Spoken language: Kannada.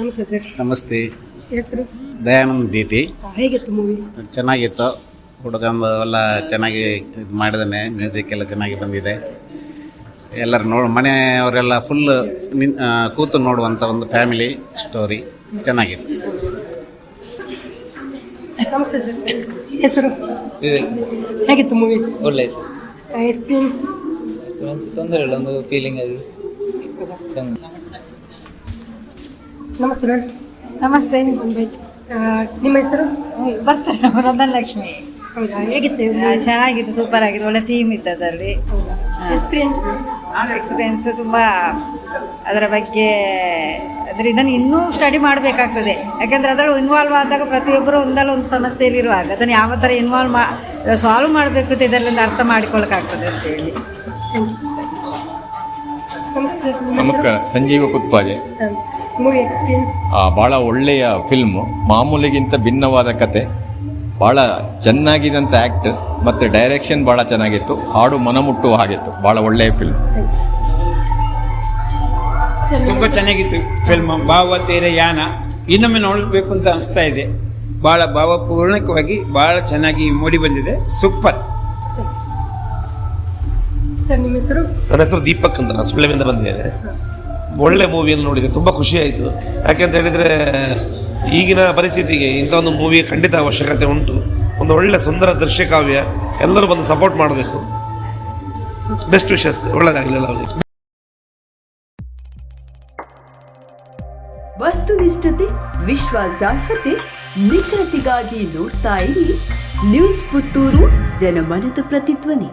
ನಮಸ್ತೆ ಸರ್. ನಮಸ್ತೆ. ಹೆಸರು ದಯಾನಂದ್ ಡಿ.ಟಿ. ಹೇಗಿತ್ತು ಮೂವಿ? ಚೆನ್ನಾಗಿತ್ತು. ಹುಡುಗಂದು ಎಲ್ಲ ಚೆನ್ನಾಗಿ ಇದು ಮಾಡಿದ್ದಾನೆ. ಮ್ಯೂಸಿಕ್ ಎಲ್ಲ ಚೆನ್ನಾಗಿ ಬಂದಿದೆ. ಎಲ್ಲರೂ ಮನೆಯವರೆಲ್ಲ ಫುಲ್ ಕೂತು ನೋಡುವಂಥ ಒಂದು ಫ್ಯಾಮಿಲಿ ಸ್ಟೋರಿ ಚೆನ್ನಾಗಿತ್ತು. ನಮಸ್ತೆ ಸರ್. ಹೆಸರು ಹೇಗಿತ್ತು ಮೂವಿ? ಒಳ್ಳೆ ಇತ್ತು. ಎಕ್ಸ್ಪೀರಿಯನ್ಸ್ ತೊಂದರೆ ಇಲ್ಲ, ಒಂದು ಫೀಲಿಂಗ್ ಆಗಿ ಚೆಂದ. ನಮಸ್ತೆ ಮೇಡಮ್. ನಮಸ್ತೆ. ನಿಮ್ಮ ಹೆಸರು? ಬರ್ತಾರೆ ವರದಲಕ್ಷ್ಮಿ. ಹೌದಾ, ಹೇಗಿತ್ತು? ಚೆನ್ನಾಗಿತ್ತು, ಸೂಪರ್ ಆಗಿತ್ತು, ಒಳ್ಳೆ ಥೀಮ್ ಇತ್ತು ಅದರಲ್ಲಿ. ಎಕ್ಸ್ಪೀರಿಯನ್ಸ್ ತುಂಬ ಅದರ ಬಗ್ಗೆ ಅಂದರೆ ಇದನ್ನು ಇನ್ನೂ ಸ್ಟಡಿ ಮಾಡಬೇಕಾಗ್ತದೆ. ಯಾಕೆಂದರೆ ಅದರಲ್ಲಿ ಇನ್ವಾಲ್ವ್ ಆದಾಗ ಪ್ರತಿಯೊಬ್ಬರು ಒಂದಲ್ಲ ಒಂದು ಸಮಸ್ಯೆಯಲ್ಲಿರುವಾಗ ಅದನ್ನು ಯಾವ ಥರ ಸಾಲ್ವ್ ಮಾಡಬೇಕು ಅಂತ ಇದರಿಂದ ಅರ್ಥ ಮಾಡಿಕೊಳ್ಳೋಕ್ಕಾಗ್ತದೆ ಅಂತೇಳಿ. ನಮಸ್ಕಾರ. ಸಂಜೀವ ಕುತ್ಪಾಜೆ. ಮೂವಿ ಎಕ್ಸ್ಪೀರಿಯನ್ಸ್ ಭಾಳ ಒಳ್ಳೆಯ ಫಿಲ್ಮು. ಮಾಮೂಲಿಗಿಂತ ಭಿನ್ನವಾದ ಕತೆ, ಭಾಳ ಚೆನ್ನಾಗಿದ್ದಂಥ ಆ್ಯಕ್ಟ್ ಮತ್ತು ಡೈರೆಕ್ಷನ್ ಭಾಳ ಚೆನ್ನಾಗಿತ್ತು. ಹಾಡು ಮನಮುಟ್ಟುವ ಹಾಗಿತ್ತು. ಭಾಳ ಒಳ್ಳೆಯ ಫಿಲ್ಮ್. ತುಂಬ ಚೆನ್ನಾಗಿತ್ತು ಫಿಲ್ಮ್. ಭಾವತೀರಯಾನ ಇನ್ನೊಮ್ಮೆ ನೋಡಬೇಕು ಅಂತ ಅನಿಸ್ತಾ ಇದೆ. ಭಾಳ ಭಾವಪೂರ್ಣಕವಾಗಿ ಭಾಳ ಚೆನ್ನಾಗಿ ಮೂಡಿ ಬಂದಿದೆ. ಸೂಪರ್. ಸರ್, ನಿಮ್ಮ ಹೆಸರು? ನನ್ನ ಹೆಸರು ದೀಪಕ್ ಅಂತ, ನಾನು ಸುಳ್ಳೆಯಿಂದ ಬಂದಿದ್ದೇನೆ. ಒಳ್ಳೆ ಮೂವಿಯನ್ನು ನೋಡಿದೆ, ತುಂಬ ಖುಷಿ ಆಯಿತು. ಯಾಕೆಂತ ಹೇಳಿದರೆ ಈಗಿನ ಪರಿಸ್ಥಿತಿಗೆ ಇಂಥ ಒಂದು ಮೂವಿಯ ಖಂಡಿತ ಅವಶ್ಯಕತೆ ಉಂಟು. ಒಂದು ಒಳ್ಳೆ ಸುಂದರ ದೃಶ್ಯಕಾವ್ಯ, ಎಲ್ಲರೂ ಬಂದು ಸಪೋರ್ಟ್ ಮಾಡಬೇಕು. ಬೆಸ್ಟ್ ವಿಶಸ್, ಒಳ್ಳೆಯದಾಗಲಿಲ್ಲ ಅವರಿಗೆ. ವಸ್ತುನಿಷ್ಠತೆ, ವಿಶ್ವಾಸಾರ್ಹತೆ, ನಿಖರತೆಗಾಗಿ ನೋಡ್ತಾ ಇರಿ ನ್ಯೂಸ್ ಪುತ್ತೂರು, ಜನಮನದ ಪ್ರತಿಧ್ವನಿ.